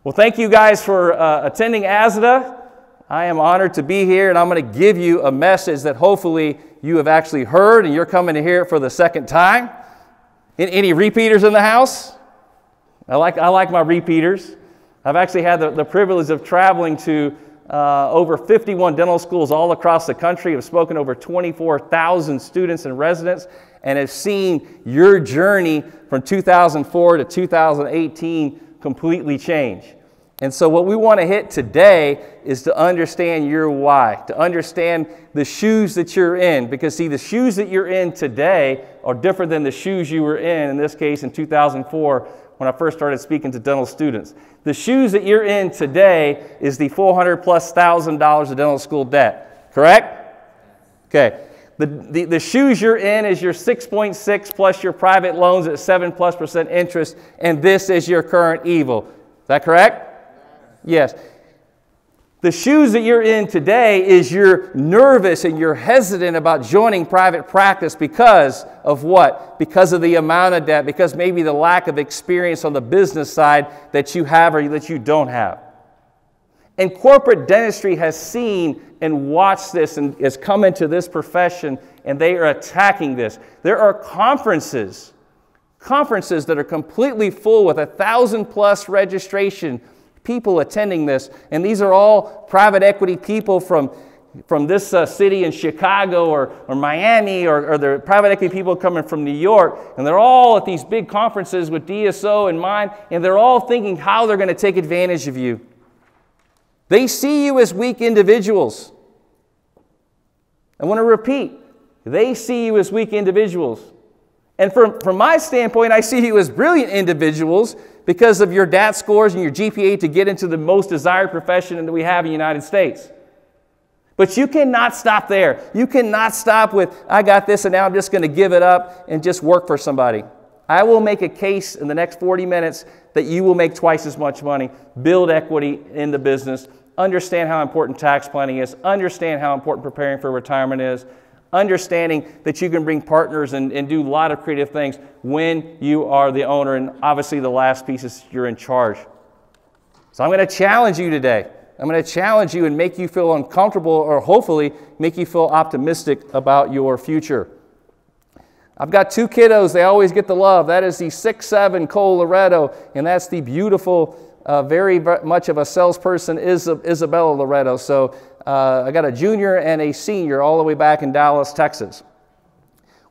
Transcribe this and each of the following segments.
Well, thank you guys for attending ASDA. I am honored to be here, and I'm going to give you a message that hopefully you have actually heard, and you're coming to hear it for the second time. Any repeaters in the house? I like my repeaters. I've actually had the privilege of traveling to over 51 dental schools all across the country. I've spoken to over 24,000 students and residents, and have seen your journey from 2004 to 2018 completely change. And so what we want to hit today is to understand your why, to understand the shoes that you're in. Because see, the shoes that you're in today are different than the shoes you were in this case in 2004 when I first started speaking to dental students. The shoes that you're in today is the $400,000+ of dental school debt, correct? Okay. The shoes you're in is your 6.6 plus your private loans at 7+% interest, and this is your current evil. Is that correct? Yes. The shoes that you're in today is you're nervous and you're hesitant about joining private practice because of what? Because of the amount of debt, because maybe the lack of experience on the business side that you have or that you don't have. And corporate dentistry has seen and watched this and has come into this profession, and they are attacking this. There are conferences that are completely full with 1,000+ registration people attending this, and these are all private equity people from this city in Chicago or Miami, or they're private equity people coming from New York, and they're all at these big conferences with DSO in mind, and they're all thinking how they're going to take advantage of you. They see you as weak individuals. I want to repeat, they see you as weak individuals. And from my standpoint, I see you as brilliant individuals because of your DAT scores and your GPA to get into the most desired profession that we have in the United States. But you cannot stop there. You cannot stop with, I got this and now I'm just going to give it up and just work for somebody. I will make a case in the next 40 minutes that you will make twice as much money, build equity in the business, understand how important tax planning is, understand how important preparing for retirement is, understanding that you can bring partners and do a lot of creative things when you are the owner, and obviously the last piece is you're in charge. So I'm going to challenge you today. I'm going to challenge you and make you feel uncomfortable, or hopefully make you feel optimistic about your future. I've got two kiddos. They always get the love. That is the 6'7" Cole Loretto, and that's the beautiful, very much of a salesperson, Isabella Loretto. So I got a junior and a senior all the way back in Dallas, Texas.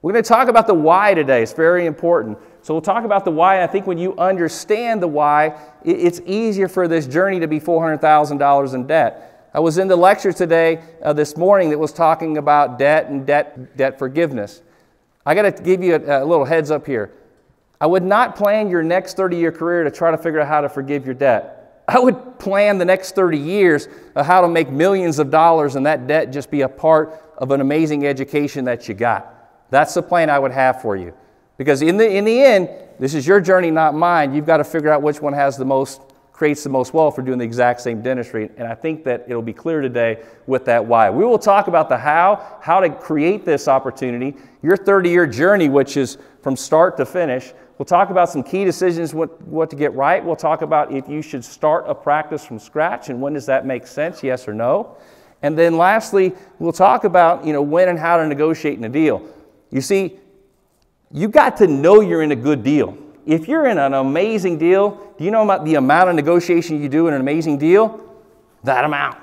We're going to talk about the why today. It's very important. So we'll talk about the why, and I think when you understand the why, it's easier for this journey to be $400,000 in debt. I was in the lecture today, this morning, that was talking about debt and debt forgiveness. I got to give you a little heads up here. I would not plan your next 30-year career to try to figure out how to forgive your debt. I would plan the next 30 years of how to make millions of dollars and that debt just be a part of an amazing education that you got. That's the plan I would have for you. Because in the end, this is your journey, not mine. You've got to figure out which one has the most, creates the most wealth for doing the exact same dentistry. And I think that it'll be clear today with that why. We will talk about the how to create this opportunity, your 30-year journey, which is from start to finish. We'll talk about some key decisions, what to get right. We'll talk about if you should start a practice from scratch and when does that make sense, yes or no. And then lastly, we'll talk about when and how to negotiate in a deal. You see, you got to know you're in a good deal. If you're in an amazing deal, do you know about the amount of negotiation you do in an amazing deal? That amount.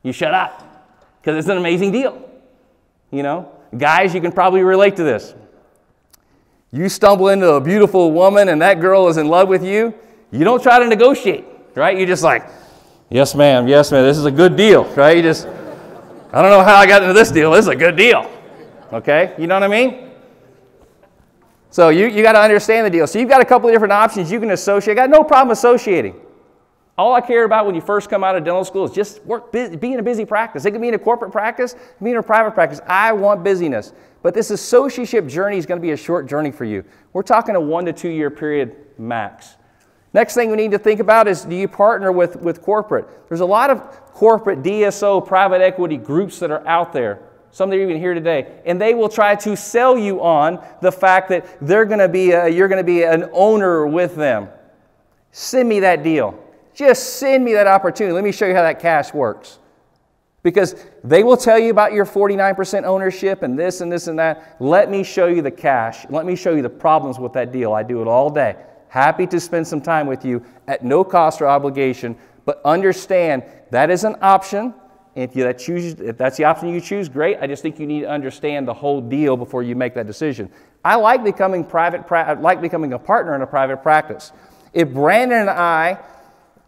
You shut up because it's an amazing deal. Guys, you can probably relate to this. You stumble into a beautiful woman and that girl is in love with you. You don't try to negotiate, right? You're just like, yes, ma'am, this is a good deal, right? I don't know how I got into this deal. This is a good deal, okay? You know what I mean? So you got to understand the deal. So you've got a couple of different options you can associate. I got no problem associating. All I care about when you first come out of dental school is just be in a busy practice. It can be in a corporate practice, it can be in a private practice. I want busyness. But this associateship journey is going to be a short journey for you. We're talking a 1 to 2 year period max. Next thing we need to think about is, do you partner with corporate? There's a lot of corporate DSO private equity groups that are out there. Some that are even here today, and they will try to sell you on the fact that you're going to be an owner with them. Send me that deal. Just send me that opportunity. Let me show you how that cash works. Because they will tell you about your 49% ownership and this and this and that. Let me show you the cash. Let me show you the problems with that deal. I do it all day. Happy to spend some time with you at no cost or obligation, but understand that is an option. If that's the option you choose, great. I just think you need to understand the whole deal before you make that decision. I like becoming a partner in a private practice. If Brandon and I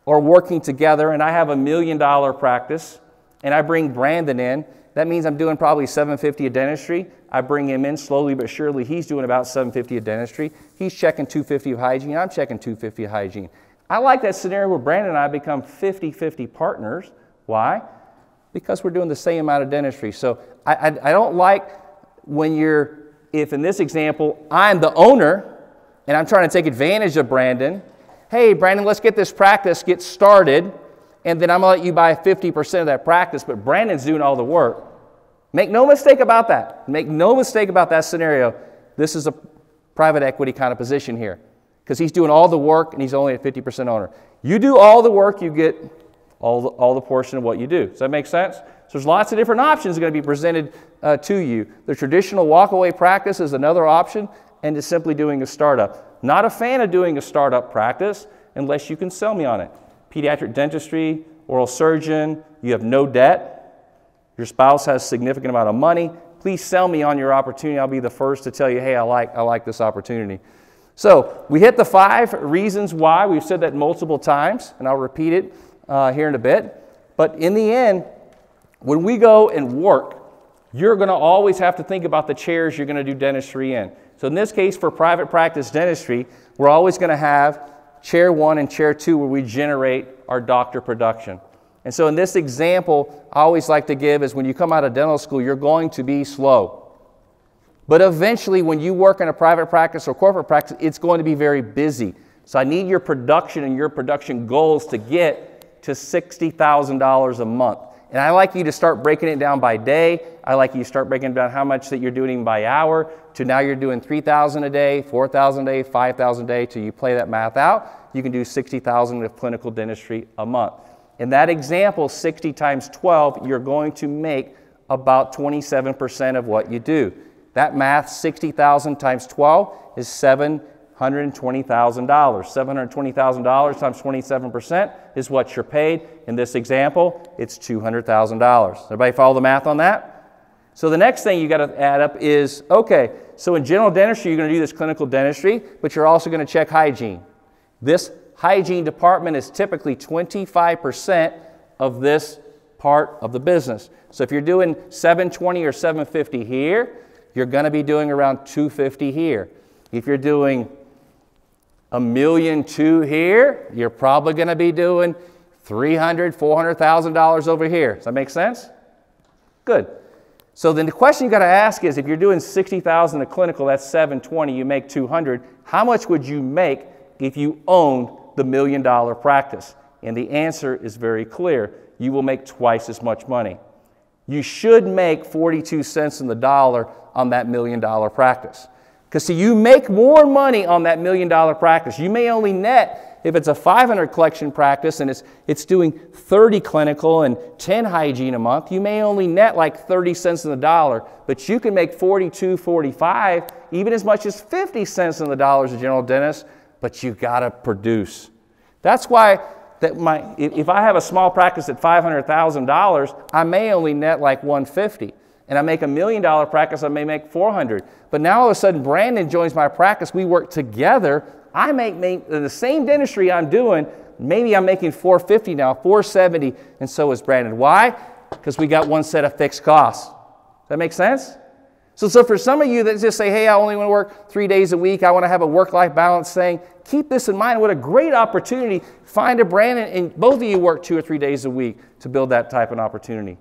are working together and I have $1 million practice and I bring Brandon in, that means I'm doing probably $750 of dentistry. I bring him in slowly but surely. He's doing about $750 of dentistry. He's checking $250 of hygiene. I'm checking $250 of hygiene. I like that scenario where Brandon and I become 50-50 partners. Why? Because we're doing the same amount of dentistry. So I don't like when if in this example, I'm the owner and I'm trying to take advantage of Brandon. Hey, Brandon, let's get this practice, get started, and then I'm going to let you buy 50% of that practice, but Brandon's doing all the work. Make no mistake about that. Make no mistake about that scenario. This is a private equity kind of position here because he's doing all the work and he's only a 50% owner. You do all the work, you get all the portion of what you do. Does that make sense? So there's lots of different options going to be presented to you. The traditional walk-away practice is another option, and is simply doing a startup. Not a fan of doing a startup practice unless you can sell me on it. Pediatric dentistry, oral surgeon, you have no debt. Your spouse has a significant amount of money. Please sell me on your opportunity. I'll be the first to tell you, hey, I like this opportunity. So we hit the 5 reasons why. We've said that multiple times, and I'll repeat it here in a bit. But in the end, when we go and work, you're going to always have to think about the chairs you're going to do dentistry in. So in this case, for private practice dentistry, we're always going to have chair 1 and chair 2 where we generate our doctor production. And so in this example, I always like to give is when you come out of dental school, you're going to be slow. But eventually, when you work in a private practice or corporate practice, it's going to be very busy. So I need your production and your production goals to get to $60,000 a month. And I like you to start breaking it down by day. I like you to start breaking down how much that you're doing by hour to now you're doing 3,000 a day, 4,000 a day, 5,000 a day till you play that math out. You can do 60,000 of clinical dentistry a month. In that example, 60 times 12, you're going to make about 27% of what you do. That math, 60,000 times 12 is $720,000. $720,000 times 27% is what you're paid. In this example, it's $200,000. Everybody follow the math on that? So the next thing you got to add up is, okay, so in general dentistry, you're going to do this clinical dentistry, but you're also going to check hygiene. This hygiene department is typically 25% of this part of the business. So if you're doing $720 or $750 here, you're going to be doing around $250 here. If you're doing $1.2 million here, you're probably going to be doing $300,000, $400,000 over here. Does that make sense? Good. So then the question you got to ask is, if you're doing $60,000 a clinical, that's $720, you make $200. How much would you make if you owned the $1 million practice? And the answer is very clear. You will make twice as much money. You should make 42 cents on the dollar on that $1 million practice. Because see, you make more money on that $1 million practice. You may only net, if it's a 500 collection practice and it's doing 30 clinical and 10 hygiene a month, you may only net like 30 cents on the dollar, but you can make 42, 45, even as much as 50 cents on the dollar as a general dentist, but you got to produce. That's why if I have a small practice at $500,000, I may only net like $150. And I make $1 million practice, I may make $400. But now all of a sudden, Brandon joins my practice. We work together. I make the same dentistry I'm doing. Maybe I'm making $450 now, $470, and so is Brandon. Why? Because we got one set of fixed costs. Does that make sense? So for some of you that just say, hey, I only want to work 3 days a week, I want to have a work-life balance thing, keep this in mind. What a great opportunity. Find a Brandon, and both of you work 2 or 3 days a week to build that type of opportunity.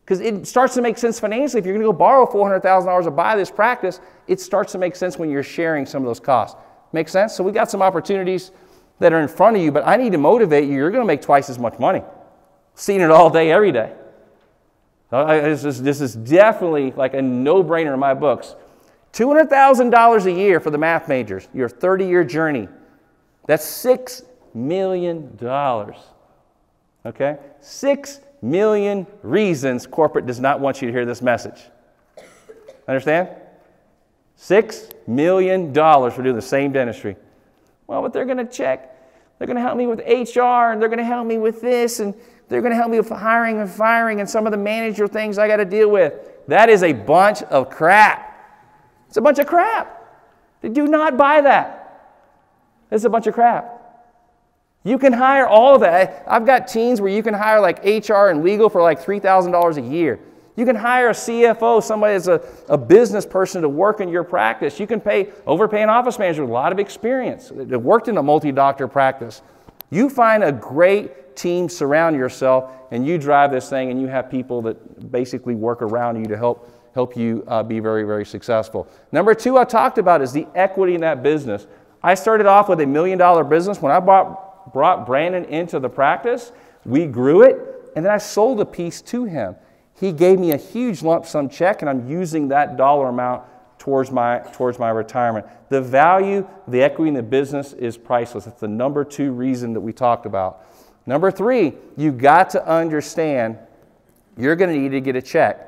Because it starts to make sense financially. If you're going to go borrow $400,000 to buy this practice, it starts to make sense when you're sharing some of those costs. Make sense? So we got some opportunities that are in front of you, but I need to motivate you. You're going to make twice as much money. Seeing it all day, every day. This is definitely like a no-brainer in my books. $200,000 a year for the math majors, your 30-year journey. That's $6 million. Okay? 6 million reasons corporate does not want you to hear this message. Understand? $6 million for doing the same dentistry. Well, but they're going to check. They're going to help me with HR, and they're going to help me with this, and they're going to help me with hiring and firing and some of the manager things I got to deal with. That is a bunch of crap. It's a bunch of crap. They do not buy that. It's a bunch of crap. You can hire all of that. I've got teams where you can hire like HR and legal for like $3,000 a year. You can hire a CFO, somebody that's a business person to work in your practice. You can overpay an office manager with a lot of experience that worked in a multi-doctor practice. You find a great team, surround yourself, and you drive this thing, and you have people that basically work around you to help you be very, very successful. Number 2 I talked about is the equity in that business. I started off with $1 million business. When I brought Brandon into the practice, we grew it, and then I sold a piece to him. He gave me a huge lump sum check, and I'm using that dollar amount towards my retirement. The value, the equity in the business is priceless. That's the number 2 reason that we talked about. Number 3, you got to understand you're going to need to get a check.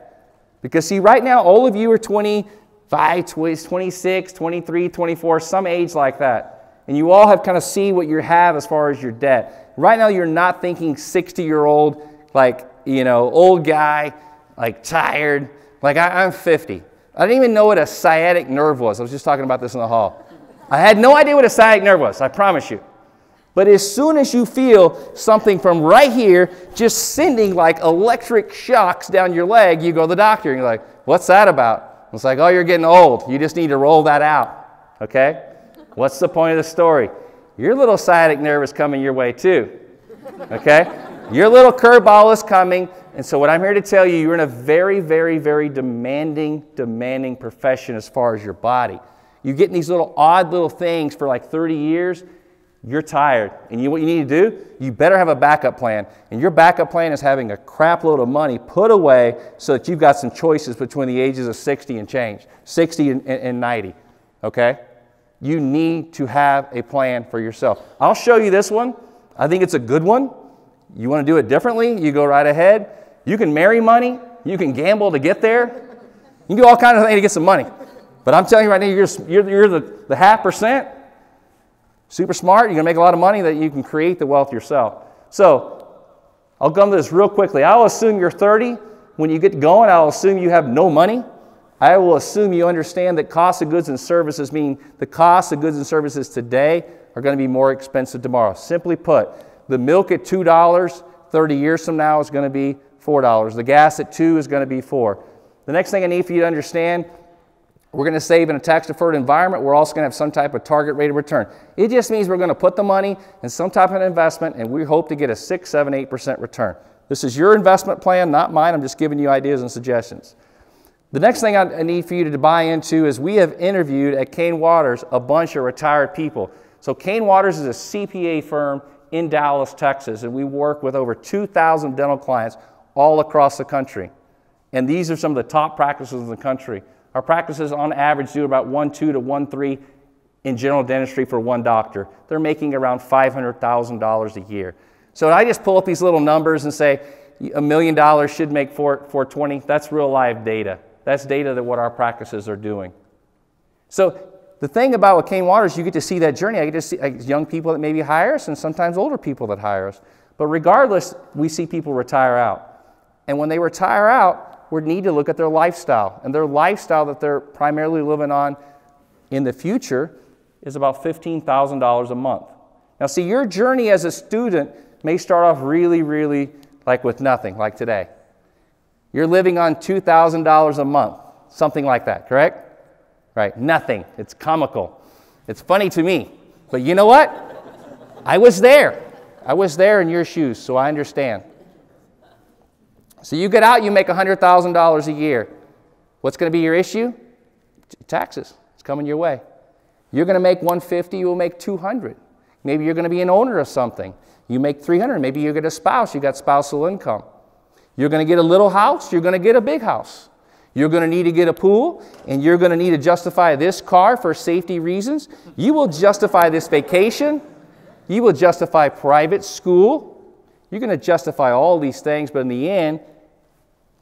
Because see, right now, all of you are 25, 26, 23, 24, some age like that. And you all have kind of see what you have as far as your debt. Right now, you're not thinking 60-year-old, like, old guy, like tired. Like I'm 50. I didn't even know what a sciatic nerve was. I was just talking about this in the hall. I had no idea what a sciatic nerve was, I promise you. But as soon as you feel something from right here just sending like electric shocks down your leg, you go to the doctor and you're like, what's that about? It's like, oh, you're getting old. You just need to roll that out. Okay? What's the point of the story? Your little sciatic nerve is coming your way too. Okay? Your little curveball is coming, and so what I'm here to tell you, you're in a very, very, very demanding profession as far as your body. You get in these little odd little things for like 30 years, you're tired. And what you need to do, you better have a backup plan. And your backup plan is having a crap load of money put away so that you've got some choices between the ages of 60 and change, 60 and 90, okay? You need to have a plan for yourself. I'll show you this one. I think it's a good one. You want to do it differently, you go right ahead. You can marry money. You can gamble to get there. You can do all kinds of things to get some money. But I'm telling you right now, you're the 0.5%. Super smart. You're going to make a lot of money that you can create the wealth yourself. So I'll come to this real quickly. I'll assume you're 30. When you get going, I'll assume you have no money. I will assume you understand that cost of goods and services mean the cost of goods and services today are going to be more expensive tomorrow. Simply put, the milk at $2 30 years from now is going to be $4. The gas at $2 is going to be $4. The next thing I need for you to understand, we're going to save in a tax-deferred environment. We're also going to have some type of target rate of return. It just means we're going to put the money in some type of investment, and we hope to get a 6, 7, 8% return. This is your investment plan, not mine. I'm just giving you ideas and suggestions. The next thing I need for you to buy into is we have interviewed at Kane Waters a bunch of retired people. So Kane Waters is a CPA firm in Dallas, Texas, and we work with over 2,000 dental clients all across the country. And these are some of the top practices in the country. Our practices on average do about 1.2 to 1.3 in general dentistry for one doctor. They're making around $500,000 a year. So I just pull up these little numbers and say $1 million should make 420. That's real live data. That's data that what our practices are doing. So the thing about with Kane Waters, you get to see that journey. I get to see young people that maybe hire us and sometimes older people that hire us. But regardless, we see people retire out. And when they retire out, we need to look at their lifestyle. And their lifestyle that they're primarily living on in the future is about $15,000 a month. Now see, your journey as a student may start off really, really like with nothing, like today. You're living on $2,000 a month, something like that, correct? Right, nothing. It's comical. It's funny to me. But you know what? I was there. I was there in your shoes, so I understand. So you get out, you make $100,000 a year. What's going to be your issue? Taxes. It's coming your way. You're going to make $150, you will make $200. Maybe you're going to be an owner of something. You make $300. Maybe you get a spouse. You got spousal income. You're going to get a little house. You're going to get a big house. You're going to need to get a pool, and you're going to need to justify this car for safety reasons. You will justify this vacation. You will justify private school. You're going to justify all these things, but in the end,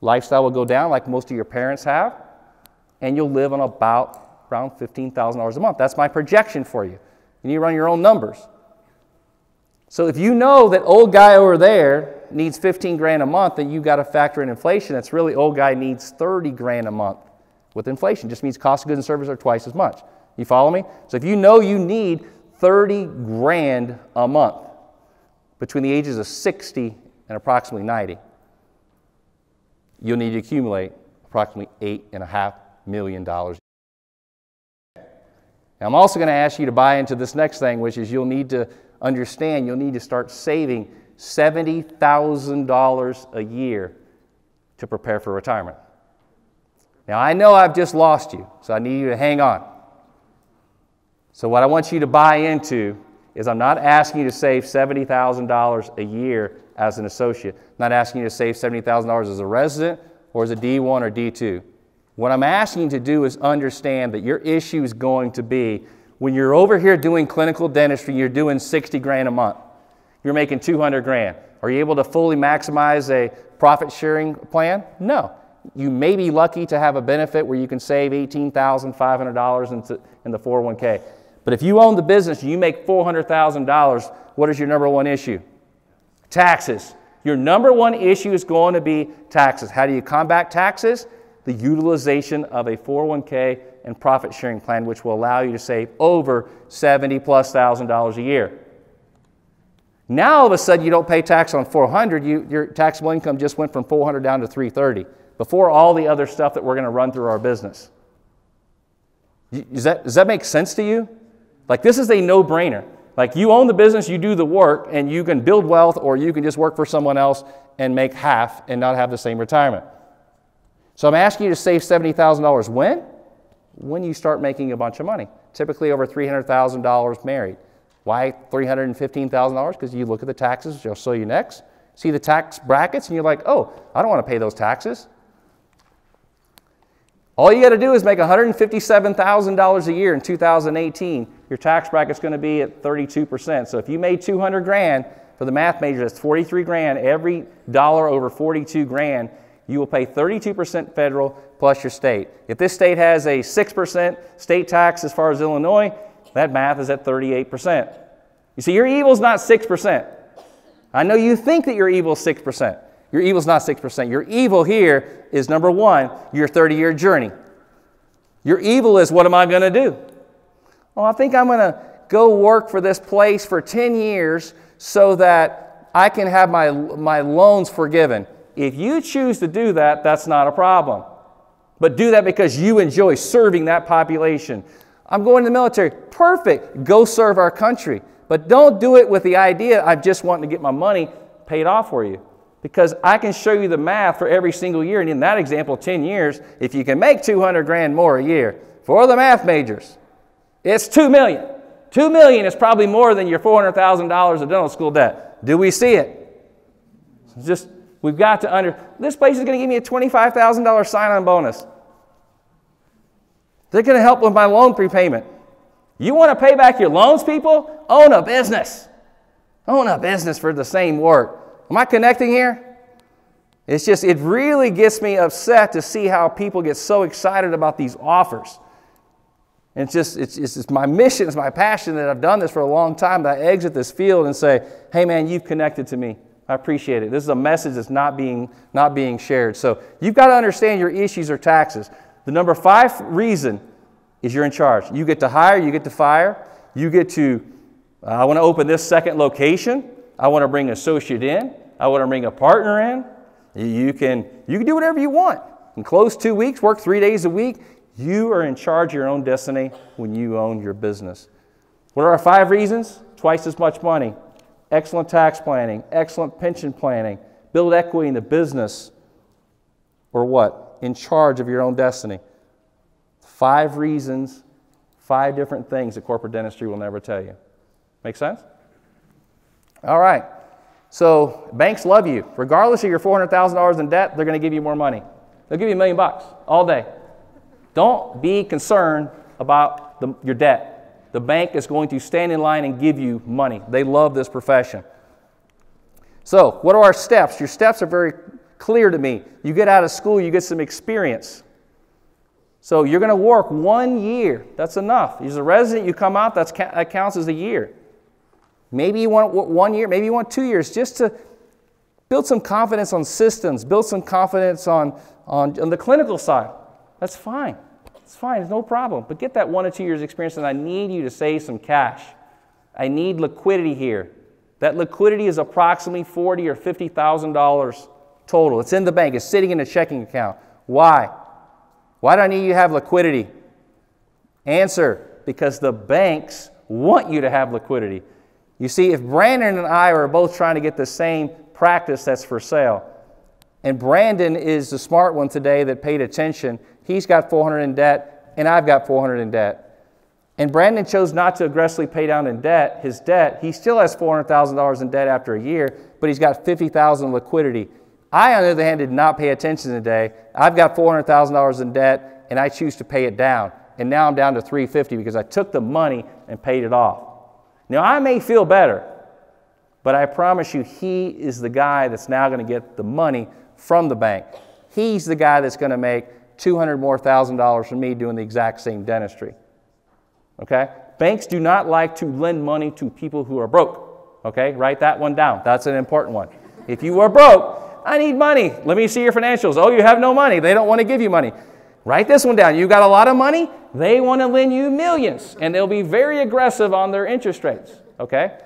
lifestyle will go down like most of your parents have, and you'll live on around $15,000 a month. That's my projection for you. You need to run your own numbers. So if you know that old guy over there needs 15 grand a month, then you got to factor in inflation. That's really old guy needs 30 grand a month with inflation. Just means cost of goods and services are twice as much. You follow me? So if you know you need 30 grand a month between the ages of 60 and approximately 90, you'll need to accumulate approximately $8.5 million. Now, I'm also going to ask you to buy into this next thing, which is you'll need to understand, you'll need to start saving $70,000 a year to prepare for retirement. Now, I know I've just lost you, so I need you to hang on. So what I want you to buy into is I'm not asking you to save $70,000 a year as an associate. I'm not asking you to save $70,000 as a resident or as a D1 or D2. What I'm asking you to do is understand that your issue is going to be when you're over here doing clinical dentistry, you're doing 60 grand a month. You're making 200 grand. Are you able to fully maximize a profit sharing plan? No. You may be lucky to have a benefit where you can save $18,500 in the 401k. But if you own the business and you make $400,000, what is your number one issue? Taxes. Your number one issue is going to be taxes. How do you combat taxes? The utilization of a 401k and profit sharing plan, which will allow you to save over $70,000+ a year. Now, all of a sudden, you don't pay tax on $400. Your taxable income just went from $400 down to $330 before all the other stuff that we're going to run through our business. Does that make sense to you? Like, this is a no-brainer. Like, you own the business, you do the work, and you can build wealth, or you can just work for someone else and make half and not have the same retirement. So I'm asking you to save $70,000 when? When you start making a bunch of money, typically over $300,000 married. Why $315,000? Because you look at the taxes, which I'll show you next, see the tax brackets, and you're like, oh, I don't want to pay those taxes. All you got to do is make $157,000 a year in 2018. Your tax bracket's going to be at 32%. So if you made 200 grand, for the math major, that's 43 grand. Every dollar over 42 grand, you will pay 32% federal plus your state. If this state has a 6% state tax as far as Illinois, that math is at 38%. You see, your evil's not 6%. I know you think that your evil is 6%. Your evil's not 6%. Your evil here is, number one, your 30-year journey. Your evil is, what am I going to do? Well, I think I'm going to go work for this place for 10 years so that I can have my loans forgiven. If you choose to do that, that's not a problem. But do that because you enjoy serving that population. I'm going to the military. Perfect. Go serve our country. But don't do it with the idea, I just want to get my money paid off for you. Because I can show you the math for every single year. And in that example, 10 years, if you can make 200 grand more a year for the math majors, it's $2 million. $2 million is probably more than your $400,000 of dental school debt. Do we see it? Just, we've got to this place is going to give me a $25,000 sign-on bonus. They're going to help with my loan prepayment. You want to pay back your loans, people? Own a business. Own a business for the same work. Am I connecting here? It's just, it really gets me upset to see how people get so excited about these offers. And it's my mission, it's my passion that I've done this for a long time, that I exit this field and say, hey man, you've connected to me. I appreciate it. This is a message that's not being shared. So you've got to understand your issues are taxes. The number 5 reason is you're in charge. You get to hire, you get to fire, you get to, I want to open this second location. I want to bring an associate in. I want to bring a partner in. You can do whatever you want. And close 2 weeks, work 3 days a week. You are in charge of your own destiny when you own your business. What are our 5 reasons? Twice as much money, excellent tax planning, excellent pension planning, build equity in the business, or what? In charge of your own destiny. 5 reasons, 5 different things that corporate dentistry will never tell you. Make sense? All right. So banks love you. Regardless of your $400,000 in debt, they're going to give you more money. They'll give you $1 million all day. Don't be concerned about your debt. The bank is going to stand in line and give you money. They love this profession. So, what are our steps? Your steps are very clear to me. You get out of school, you get some experience. So, you're going to work 1 year. That's enough. As a resident, you come out, that counts as a year. Maybe you want 1 year, maybe you want 2 years, just to build some confidence on systems, build some confidence on the clinical side. That's fine. It's fine. It's no problem. But get that 1 or 2 years experience, and I need you to save some cash. I need liquidity here. That liquidity is approximately $40,000 or $50,000 total. It's in the bank. It's sitting in a checking account. Why? Why do I need you to have liquidity? Answer, because the banks want you to have liquidity. You see, if Brandon and I are both trying to get the same practice that's for sale, and Brandon is the smart one today that paid attention, he's got $400 in debt, and I've got $400 in debt. And Brandon chose not to aggressively pay down his debt. He still has $400,000 in debt after a year, but he's got $50,000 in liquidity. I, on the other hand, did not pay attention today. I've got $400,000 in debt, and I choose to pay it down. And now I'm down to $350 because I took the money and paid it off. Now, I may feel better, but I promise you, he is the guy that's now going to get the money from the bank. He's the guy that's going to make $200,000 more from me doing the exact same dentistry. Okay? Banks do not like to lend money to people who are broke. Okay? Write that one down. That's an important one. If you are broke, I need money. Let me see your financials. Oh, you have no money. They don't want to give you money. Write this one down. You got a lot of money? They want to lend you millions, and they'll be very aggressive on their interest rates. Okay?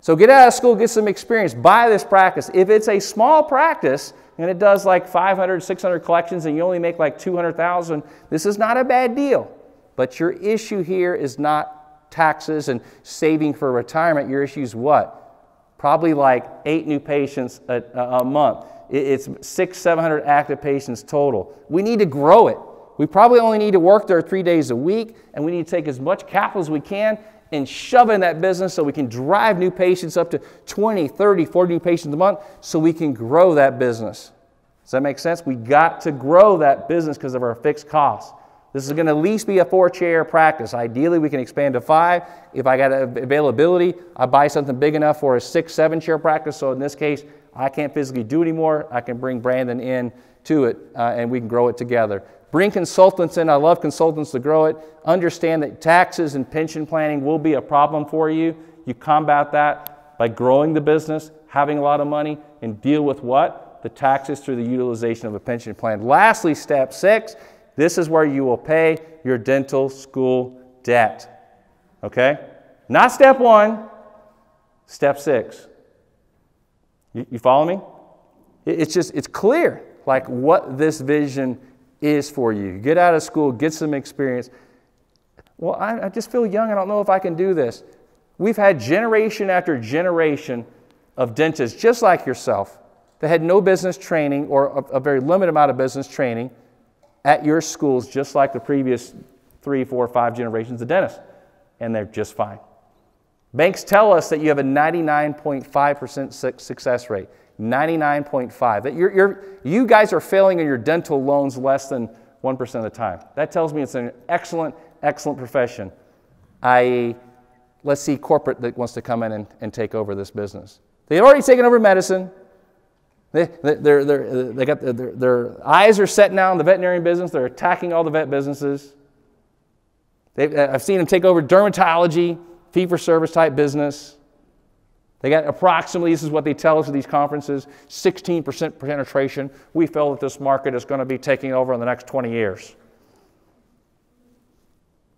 So get out of school, get some experience. Buy this practice. If it's a small practice and it does like 500, 600 collections and you only make like 200,000, this is not a bad deal. But your issue here is not taxes and saving for retirement. Your issue is what? Probably like 8 new patients a month. It's 600, 700 active patients total. We need to grow it. We probably only need to work there 3 days a week, and we need to take as much capital as we can and shove in that business so we can drive new patients up to 20, 30, 40 new patients a month so we can grow that business. Does that make sense? We got to grow that business because of our fixed costs. This is going to at least be a 4-chair practice. Ideally, we can expand to 5. If I got availability, I buy something big enough for a 6, 7-chair practice. So in this case, I can't physically do anymore. I can bring Brandon in to it, and we can grow it together. Bring consultants in. I love consultants to grow it. Understand that taxes and pension planning will be a problem for you. You combat that by growing the business, having a lot of money, and deal with what? The taxes through the utilization of a pension plan. Lastly, step 6. This is where you will pay your dental school debt. Okay? Not step 1, step 6. You follow me? It's clear like what this vision is for you. Get out of school, get some experience. Well, I just feel young. I don't know if I can do this. We've had generation after generation of dentists just like yourself that had no business training or a very limited amount of business training at your schools, just like the previous 3, 4, 5 generations of dentists, and they're just fine. Banks tell us that you have a 99.5% success rate. 99.5. That you guys are failing on your dental loans less than 1% of the time. That tells me it's an excellent, excellent profession. Let's see corporate that wants to come in and take over this business. They've already taken over medicine. Their eyes are set now in the veterinarian business. They're attacking all the vet businesses. I've seen them take over dermatology, fee-for-service type business. They got approximately, this is what they tell us at these conferences, 16% penetration. We feel that this market is going to be taking over in the next 20 years.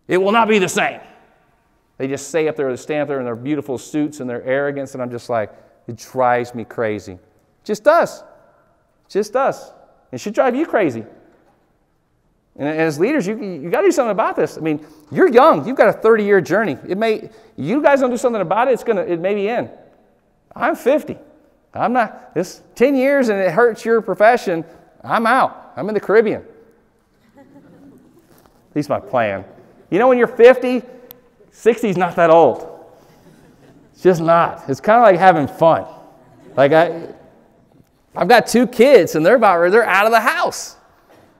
It will not be the same. They just stand up there in their beautiful suits and their arrogance, and I'm just like, it drives me crazy. Just does. Just does. It should drive you crazy. And as leaders, you got to do something about this. I mean, you're young. You've got a 30-year journey. You guys don't do something about it, it may be in. I'm 50. I'm not. This 10 years and it hurts your profession. I'm out. I'm in the Caribbean. At least my plan. You know, when you're 50, 60 is not that old. It's just not. It's kind of like having fun. Like I've got 2 kids and they're out of the house.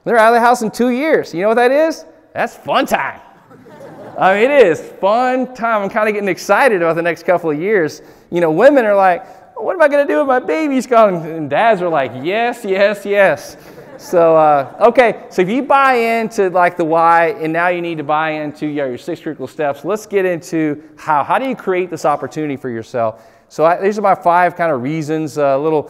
They're out of the house in 2 years. You know what that is? That's fun time. I mean, it is fun time. I'm kind of getting excited about the next couple of years. You know, women are like, what am I going to do with my baby's gone? And dads are like, yes, yes, yes. So, okay, so if you buy into like the why, and now you need to buy into your 6 critical steps, let's get into how. How do you create this opportunity for yourself? So these are my 5 kind of reasons, little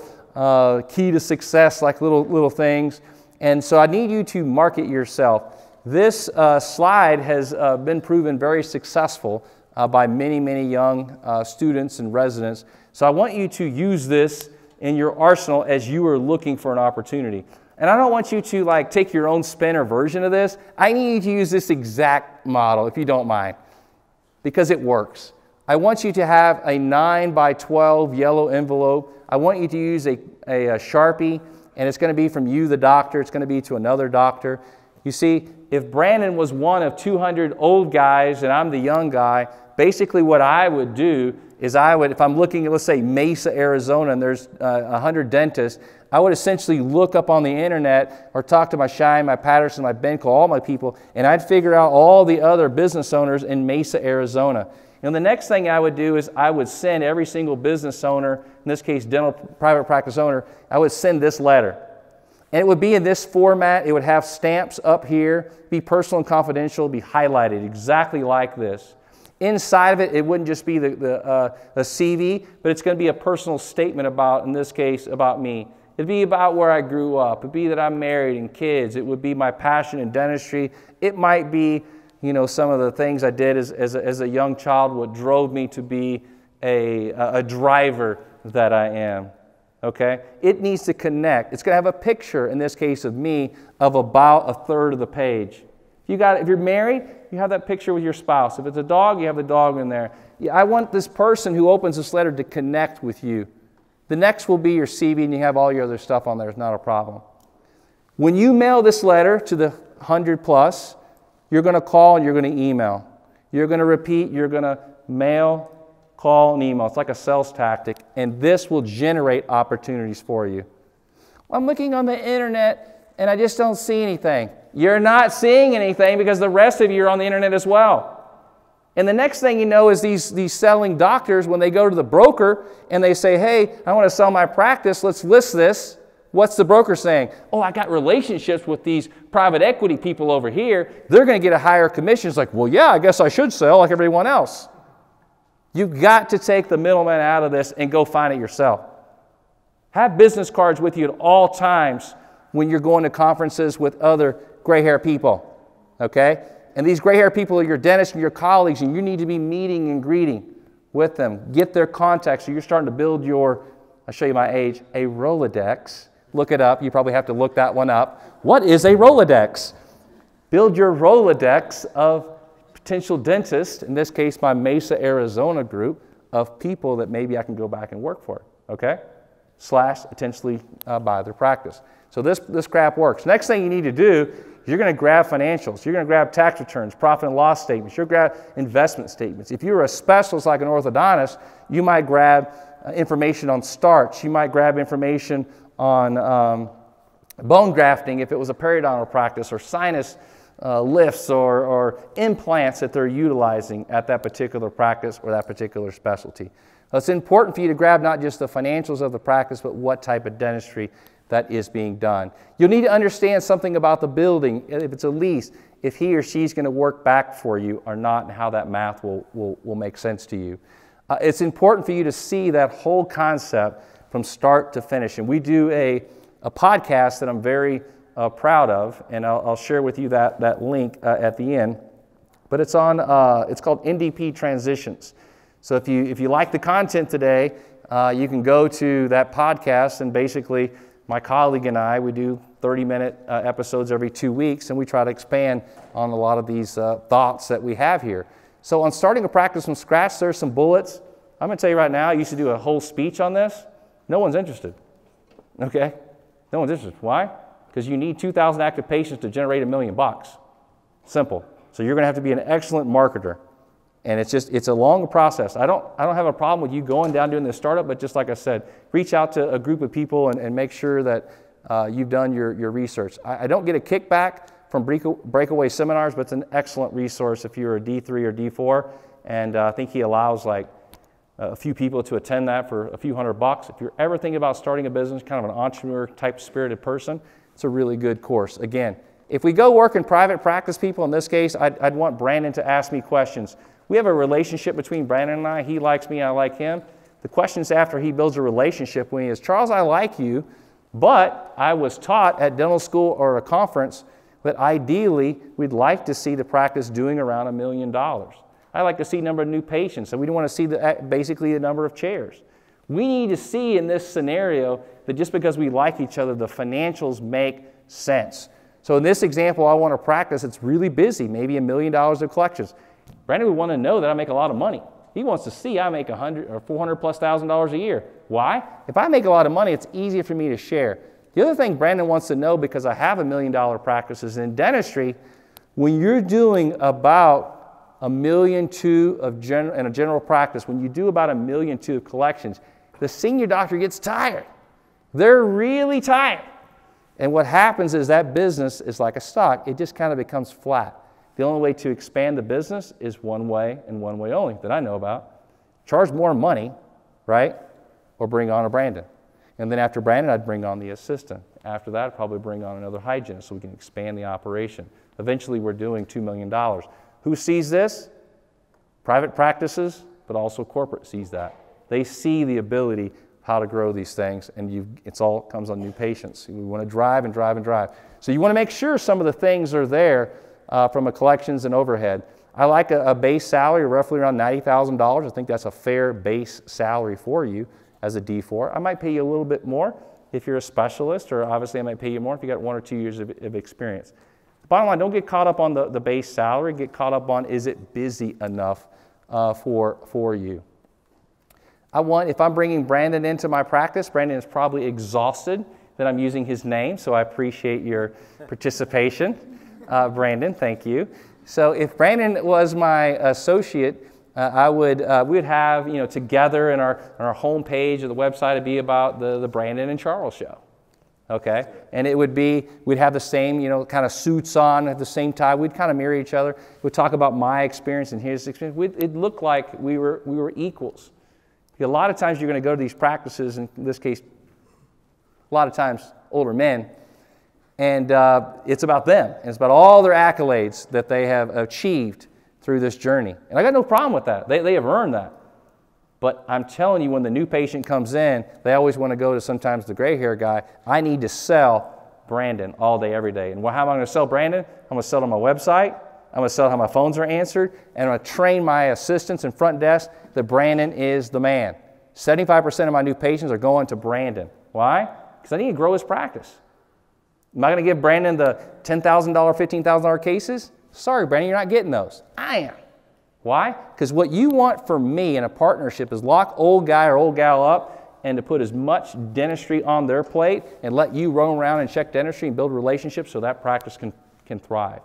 key to success, like little things. And so I need you to market yourself. This slide has been proven very successful by many young students and residents. So I want you to use this in your arsenal as you are looking for an opportunity. And I don't want you to like take your own spin or version of this. I need you to use this exact model, if you don't mind, because it works. I want you to have a 9 by 12 yellow envelope. I want you to use a Sharpie, and it's going to be from you, the doctor. It's going to be to another doctor. You see, if Brandon was one of 200 old guys and I'm the young guy, basically what I would do is if I'm looking at, let's say, Mesa, Arizona, and there's 100 dentists, I would essentially look up on the internet or talk to my Shine, my Patterson, my Benco, all my people, and I'd figure out all the other business owners in Mesa, Arizona. And the next thing I would do is I would send every single business owner, in this case, dental private practice owner, I would send this letter. And it would be in this format. It would have stamps up here, be personal and confidential, be highlighted exactly like this. Inside of it, it wouldn't just be a CV, but it's going to be a personal statement about, in this case, about me. It'd be about where I grew up. It'd be that I'm married and kids. It would be my passion in dentistry. It might be, you know, some of the things I did as a young child, what drove me to be a driver that I am. Okay? It needs to connect. It's going to have a picture, in this case of me, of about 1/3 of the page. If you're married, you have that picture with your spouse. If it's a dog, you have the dog in there. I want this person who opens this letter to connect with you. The next will be your CV, and you have all your other stuff on there. It's not a problem. When you mail this letter to the 100 plus, you're going to call and you're going to email. You're going to repeat, you're going to mail, call, and email. It's like a sales tactic, and this will generate opportunities for you. I'm looking on the internet, and I just don't see anything. You're not seeing anything because the rest of you are on the internet as well. And the next thing you know is these selling doctors, when they go to the broker and they say, hey, I want to sell my practice, let's list this. What's the broker saying? Oh, I got relationships with these private equity people over here. They're going to get a higher commission. It's like, well, yeah, I guess I should sell like everyone else. You've got to take the middleman out of this and go find it yourself. Have business cards with you at all times when you're going to conferences with other gray-hair people, okay? And these gray-hair people are your dentists and your colleagues, and you need to be meeting and greeting with them. Get their contacts so you're starting to build your, I'll show you my age, a Rolodex. Look it up. You probably have to look that one up. What is a Rolodex? Build your Rolodex of potential dentists, in this case my Mesa, Arizona group, of people that maybe I can go back and work for, okay? / potentially buy their practice. So this crap works. Next thing you need to do, you're going to grab financials. You're going to grab tax returns, profit and loss statements. You're going to grab investment statements. If you're a specialist like an orthodontist, you might grab information on starch. You might grab information on bone grafting if it was a periodontal practice, or sinus lifts or implants that they're utilizing at that particular practice or that particular specialty. It's important for you to grab not just the financials of the practice, but what type of dentistry that is being done. You'll need to understand something about the building, if it's a lease, if he or she's going to work back for you or not, and how that math will make sense to you. It's important for you to see that whole concept from start to finish. And we do a podcast that I'm very proud of, and I'll share with you that link at the end. But it's called NDP Transitions. So if you like the content today, you can go to that podcast, and basically my colleague and I, we do 30-minute episodes every 2 weeks, and we try to expand on a lot of these thoughts that we have here. So on starting a practice from scratch, there's some bullets. I'm going to tell you right now, I used to do a whole speech on this. No one's interested, okay? No one's interested. Why? Because you need 2,000 active patients to generate $1 million. Simple. So you're going to have to be an excellent marketer. And it's a long process. I don't have a problem with you going down doing this startup, but just like I said, reach out to a group of people and make sure that you've done your research. I don't get a kickback from breakaway seminars, but it's an excellent resource if you're a D3 or D4. And I think he allows like a few people to attend that for a few $100. If you're ever thinking about starting a business, kind of an entrepreneur type spirited person, it's a really good course. Again, if we go work in private practice, people, in this case, I'd want Brandon to ask me questions. We have a relationship between Brandon and I. He likes me, I like him. The questions after he builds a relationship when he is, Charles, I like you, but I was taught at dental school or a conference that ideally we'd like to see the practice doing around $1 million. I like to see number of new patients, so we don't want to see basically the number of chairs. We need to see in this scenario that just because we like each other, the financials make sense. So in this example, I want to practice, it's really busy, maybe $1 million of collections. Brandon would want to know that I make a lot of money. He wants to see I make $100,000 or $400,000+ a year. Why? If I make a lot of money, it's easier for me to share. The other thing Brandon wants to know, because I have $1 million practices in dentistry, when you're doing about $1.2 million in a general practice, when you do about $1.2 million of collections, the senior doctor gets tired. They're really tired. And what happens is that business is like a stock. It just kind of becomes flat. The only way to expand the business is one way and one way only that I know about. Charge more money, right? Or bring on a Brandon. And then after Brandon, I'd bring on the assistant. After that, I'd probably bring on another hygienist so we can expand the operation. Eventually, we're doing $2 million. Who sees this? Private practices, but also corporate sees that. They see the ability how to grow these things, and it's all comes on new patients. We want to drive and drive and drive. So you want to make sure some of the things are there from a collections and overhead. I like a base salary roughly around $90,000. I think that's a fair base salary for you as a D4. I might pay you a little bit more if you're a specialist, or obviously I might pay you more if you got 1 or 2 years of experience. Bottom line, don't get caught up on the base salary. Get caught up on, is it busy enough for you? If I'm bringing Brandon into my practice, Brandon is probably exhausted that I'm using his name, so I appreciate your participation. Brandon, thank you. So if Brandon was my associate, we would have, together in our home page of the website, it'd be about the Brandon and Charles show. Okay? And it would be, we'd have the same, kind of suits on at the same time. We'd kind of mirror each other. We'd talk about my experience and his experience. It looked like we were equals. A lot of times you're going to go to these practices, in this case, a lot of times older men, and it's about them. And it's about all their accolades that they have achieved through this journey. And I got no problem with that. They have earned that. But I'm telling you, when the new patient comes in, they always want to go to sometimes the gray hair guy. I need to sell Brandon all day, every day. And how am I going to sell Brandon? I'm going to sell it on my website. I'm going to sell how my phones are answered. And I'm going to train my assistants and front desk that Brandon is the man. 75% of my new patients are going to Brandon. Why? Because I need to grow his practice. Am I going to give Brandon the $10,000, $15,000 cases? Sorry, Brandon, you're not getting those. I am. Why? Because what you want from me in a partnership is lock old guy or old gal up and to put as much dentistry on their plate and let you roam around and check dentistry and build relationships so that practice can thrive.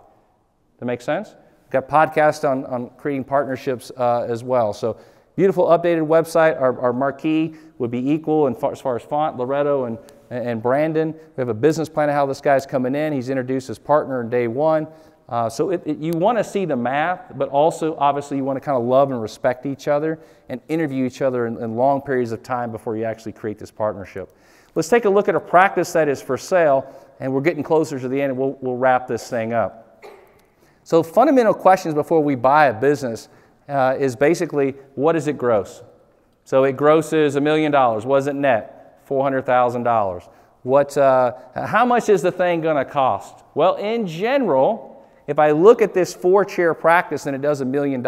That make sense? Got podcasts on creating partnerships as well. So beautiful updated website. Our marquee would be equal as far as font, Loretto and Brandon. We have a business plan of how this guy's coming in. He's introduced as partner in day one. So you want to see the math, but also obviously you want to kind of love and respect each other and interview each other in long periods of time before you actually create this partnership. Let's take a look at a practice that is for sale, and we're getting closer to the end, and we'll wrap this thing up. So fundamental questions before we buy a business is basically, what does it gross? So it grosses $1 million. What is it net? $400,000. How much is the thing going to cost? Well, in general, if I look at this 4-chair practice and it does $1 million,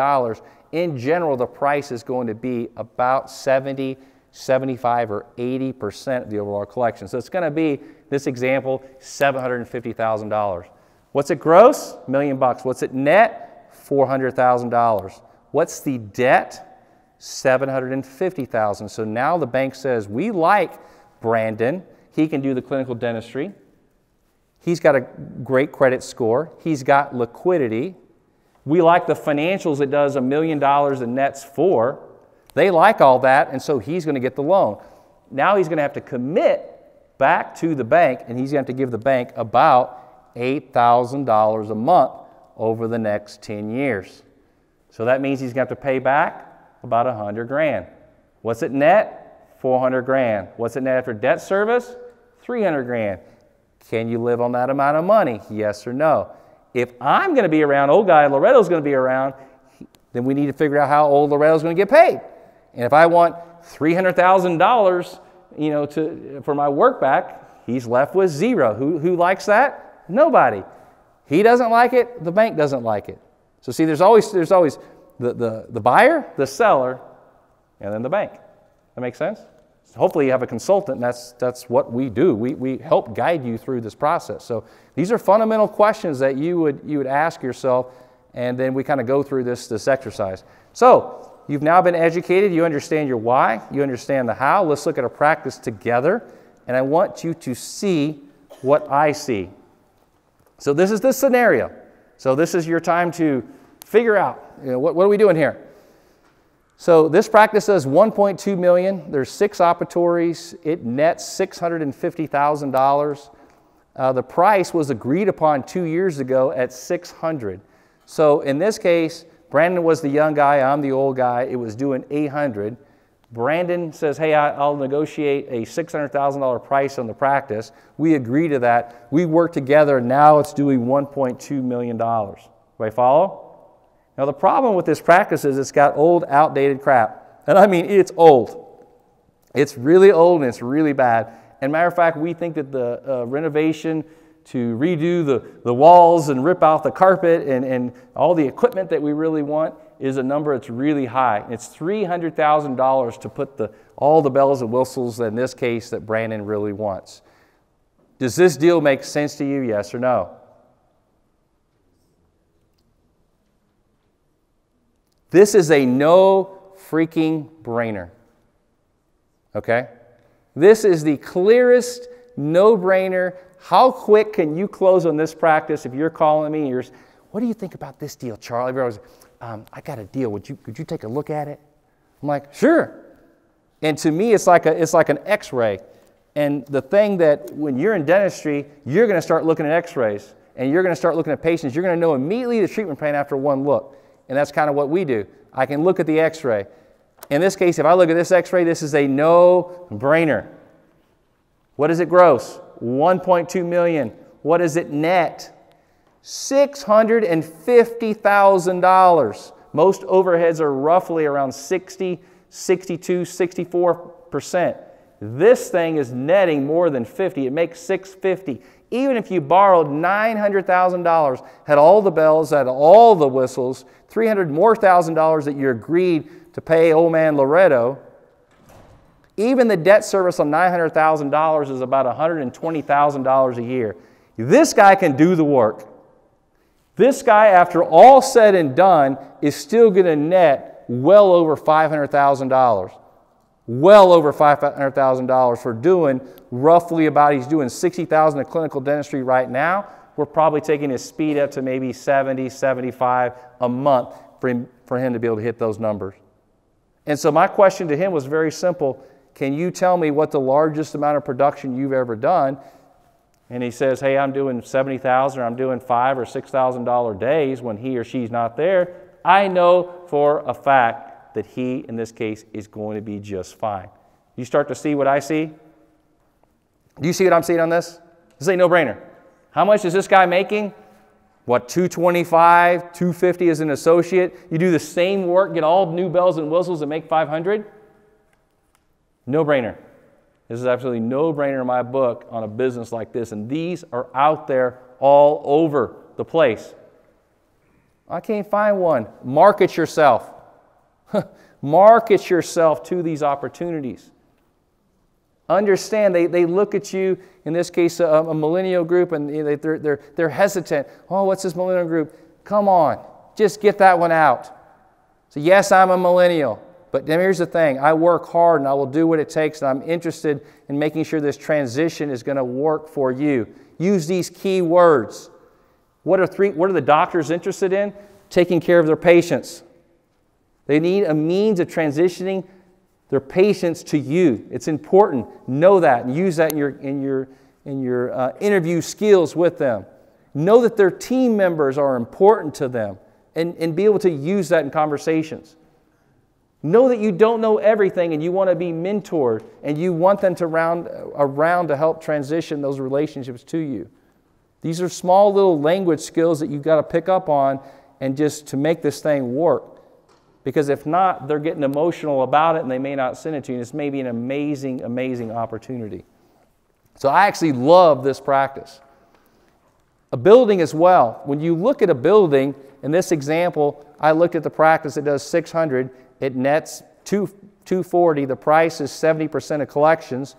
in general, the price is going to be about 70, 75, or 80% of the overall collection. So it's going to be, this example, $750,000. What's it gross? $1 million. What's it net? $400,000. What's the debt? $750,000. So now the bank says, we like Brandon. He can do the clinical dentistry. He's got a great credit score. He's got liquidity. We like the financials it does $1 million in nets for. They like all that, and so he's going to get the loan. Now he's going to have to commit back to the bank, and he's going to have to give the bank about $8,000 a month over the next 10 years. So that means he's going to have to pay back about 100 grand. What's it net? 400 grand. What's it net after debt service? 300 grand. Can you live on that amount of money? Yes or no? If I'm going to be around, old guy Loretto's going to be around, then we need to figure out how old Loretto's going to get paid. And if I want $300,000, you know, for my work back, he's left with zero. Who likes that? Nobody. He doesn't like it. The bank doesn't like it. So see, there's always the buyer, the seller, and then the bank. That makes sense? Hopefully you have a consultant, and that's what we do. We help guide you through this process. So these are fundamental questions that you would ask yourself, and then we kind of go through this exercise. So you've now been educated. You understand your why. You understand the how. Let's look at a practice together, and I want you to see what I see. So this is the scenario. So this is your time to figure out, you know, what are we doing here? So this practice does $1.2 million. There's 6 operatories. It nets $650,000. The price was agreed upon 2 years ago at $600,000. So in this case, Brandon was the young guy. I'm the old guy. It was doing $800,000. Brandon says, hey, I'll negotiate a $600,000 price on the practice. We agree to that. We work together. Now it's doing $1.2 million. Do I follow? Now the problem with this practice is it's got old, outdated crap. And I mean, it's old. It's really old and it's really bad. And matter of fact, we think that the renovation to redo the walls and rip out the carpet and all the equipment that we really want is a number that's really high. It's $300,000 to put all the bells and whistles in this case that Brandon really wants. Does this deal make sense to you, yes or no? This is a no freaking brainer. Okay? This is the clearest no-brainer. How quick can you close on this practice if you're calling me? What do you think about this deal, Charlie? Everybody's, I got a deal. Could you take a look at it? I'm like, sure. And to me, it's like an X-ray. And the thing that when you're in dentistry, you're going to start looking at X-rays, and you're going to start looking at patients. You're going to know immediately the treatment plan after one look. And that's kind of what we do. I can look at the X-ray. In this case, if I look at this X-ray, this is a no-brainer. What is it gross? $1.2 million. What is it net? $650,000. Most overheads are roughly around 60, 62, 64%. This thing is netting more than 50. It makes $650,000. Even if you borrowed $900,000, had all the bells, had all the whistles, $300,000 more that you agreed to pay old man Loretto, even the debt service on $900,000 is about $120,000 a year. This guy can do the work. This guy, after all said and done, is still going to net well over $500,000. Well over $500,000 for doing roughly about, he's doing $60,000 in clinical dentistry right now. We're probably taking his speed up to maybe 70, 75 a month for him to be able to hit those numbers. And so my question to him was very simple. Can you tell me what the largest amount of production you've ever done? And he says, hey, I'm doing $70,000 or I'm doing $5,000 or $6,000 days when he or she's not there. I know for a fact that he, in this case, is going to be just fine. You start to see what I see? Do you see what I'm seeing on this? This is a no-brainer. How much is this guy making? What, $225, $250 as an associate? You do the same work, get all new bells and whistles and make $500? No-brainer. This is absolutely no-brainer in my book on a business like this, and these are out there all over the place. I can't find one. Market yourself. Market yourself to these opportunities. Understand, they look at you, in this case, a millennial group, and they're hesitant. Oh, what's this millennial group? Come on, just get that one out. So yes, I'm a millennial, but here's the thing. I work hard, and I will do what it takes, and I'm interested in making sure this transition is going to work for you. Use these key words. What are the doctors interested in? Taking care of their patients. They need a means of transitioning their patients to you. It's important. Know that and use that in your interview skills with them. Know that their team members are important to them and be able to use that in conversations. Know that you don't know everything and you want to be mentored and you want them to around to help transition those relationships to you. These are small little language skills that you've got to pick up on and just to make this thing work. Because if not, they're getting emotional about it and they may not send it to you. This may be an amazing, amazing opportunity. So I actually love this practice. A building as well. When you look at a building, in this example, I looked at the practice, it does 600, it nets 240, the price is 70% of collections.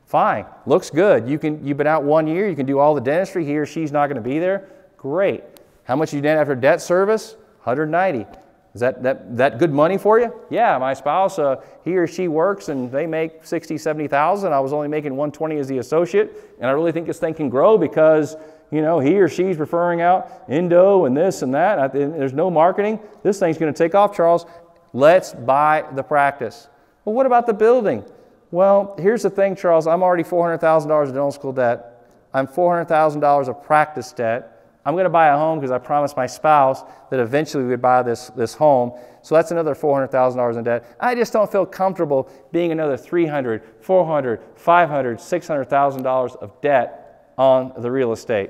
Fine, looks good. You've been out 1 year, you can do all the dentistry, he or she's not going to be there. Great. How much you net after debt service? 190. Is that good money for you? Yeah, my spouse, he or she works and they make 60, 70,000. I was only making 120 as the associate, and I really think this thing can grow because, you know, he or she's referring out endo and this and that. There's no marketing. This thing's going to take off, Charles. Let's buy the practice. Well, what about the building? Well, here's the thing, Charles. I'm already $400,000 of dental school debt. I'm $400,000 of practice debt. I'm going to buy a home because I promised my spouse that eventually we'd buy this home. So that's another $400,000 in debt. I just don't feel comfortable being another $300,000, $400,000, $500,000, $600,000 of debt on the real estate.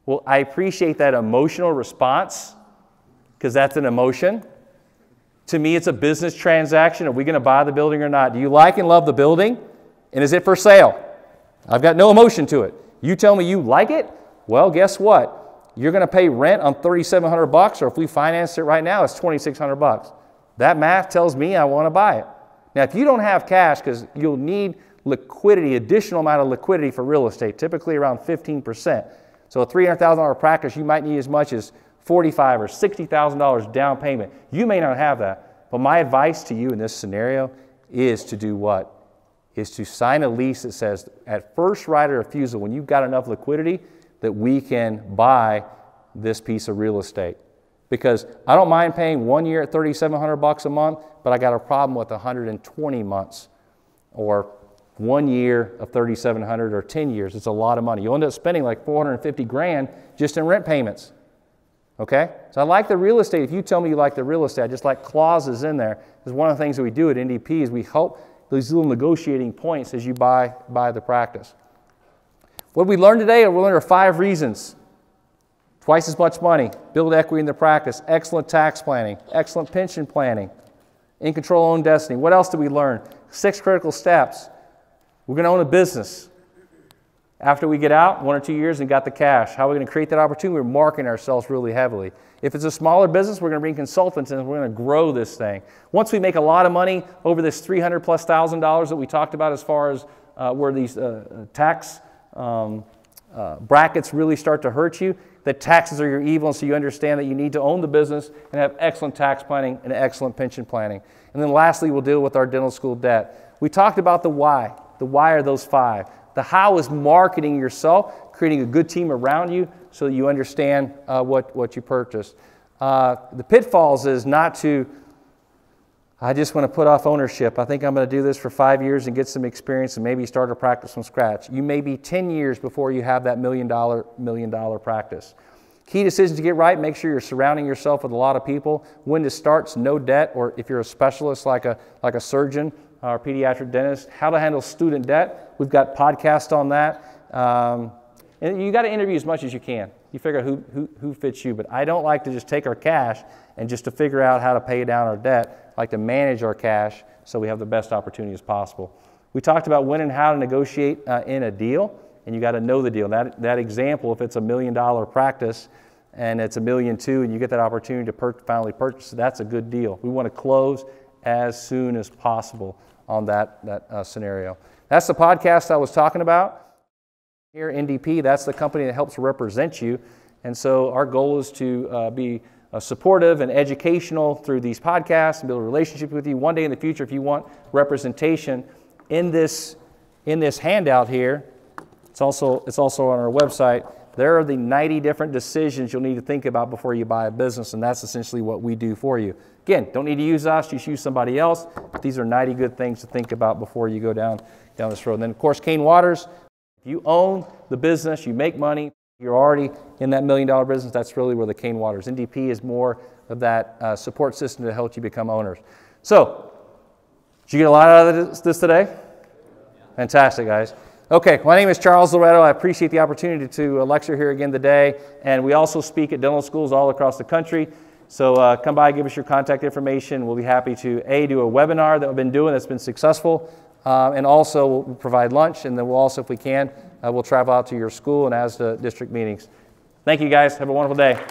Well, I appreciate that emotional response because that's an emotion. To me, it's a business transaction. Are we going to buy the building or not? Do you like and love the building? And is it for sale? I've got no emotion to it. You tell me you like it? Well, guess what? You're going to pay rent on $3,700, or if we finance it right now, it's $2,600. That math tells me I want to buy it. Now, if you don't have cash, because you'll need liquidity, additional amount of liquidity for real estate, typically around 15%. So a $300,000 practice, you might need as much as $45,000 or $60,000 down payment. You may not have that, but my advice to you in this scenario is to do what? Is to sign a lease that says at first right of refusal, when you've got enough liquidity, that we can buy this piece of real estate. Because I don't mind paying 1 year at $3,700 a month, but I got a problem with 120 months or 1 year of $3,700 or 10 years. It's a lot of money. You'll end up spending like $450,000 just in rent payments. Okay? So I like the real estate. If you tell me you like the real estate, I just like clauses in there. Because one of the things that we do at NDP is we help these little negotiating points as you buy the practice. What did we learn today? We learned 5 reasons. Twice as much money, build equity in the practice, excellent tax planning, excellent pension planning, in control of own destiny. What else did we learn? 6 critical steps. We're going to own a business. After we get out, 1 or 2 years and got the cash. How are we going to create that opportunity? We're marketing ourselves really heavily. If it's a smaller business, we're going to bring consultants in and we're going to grow this thing. Once we make a lot of money over this $300,000+ that we talked about as far as where these tax brackets really start to hurt you, that taxes are your evil, and so you understand that you need to own the business and have excellent tax planning and excellent pension planning. And then lastly, we'll deal with our dental school debt. We talked about the why. The why are those 5. The how is marketing yourself, creating a good team around you so that you understand what you purchased. The pitfalls is not to, I just want to put off ownership. I think I'm going to do this for 5 years and get some experience and maybe start a practice from scratch. You may be 10 years before you have that $1 million practice. Key decisions to get right, make sure you're surrounding yourself with a lot of people. When to start, no debt, or if you're a specialist like a surgeon or pediatric dentist, how to handle student debt. We've got podcasts on that. And you got to interview as much as you can. You figure out who fits you. But I don't like to just take our cash and just to figure out how to pay down our debt. I like to manage our cash so we have the best opportunities possible. We talked about when and how to negotiate in a deal, and you got to know the deal. That example, if it's $1 million practice and it's $1.2 million and you get that opportunity to finally purchase, that's a good deal. We want to close as soon as possible on that scenario. That's the podcast I was talking about. Here, NDP, that's the company that helps represent you. And so our goal is to be supportive and educational through these podcasts and build a relationship with you. One day in the future, if you want representation in this handout here, it's also on our website. There are the 90 different decisions you'll need to think about before you buy a business, and that's essentially what we do for you. Again, don't need to use us, just use somebody else. But these are 90 good things to think about before you go down this road. And then, of course, Kane Waters. If you own the business, you make money. You're already in that $1 million business. That's really where the Cane Waters. NDP is more of that support system to help you become owners. So, did you get a lot out of this today? Fantastic, guys. Okay, my name is Charles Loretto. I appreciate the opportunity to lecture here again today. And we also speak at dental schools all across the country. So come by, give us your contact information. We'll be happy to, do a webinar that we've been doing that's been successful. And also we'll provide lunch. And then we'll also, if we can, we'll travel out to your school and ASDA district meetings. Thank you, guys. Have a wonderful day.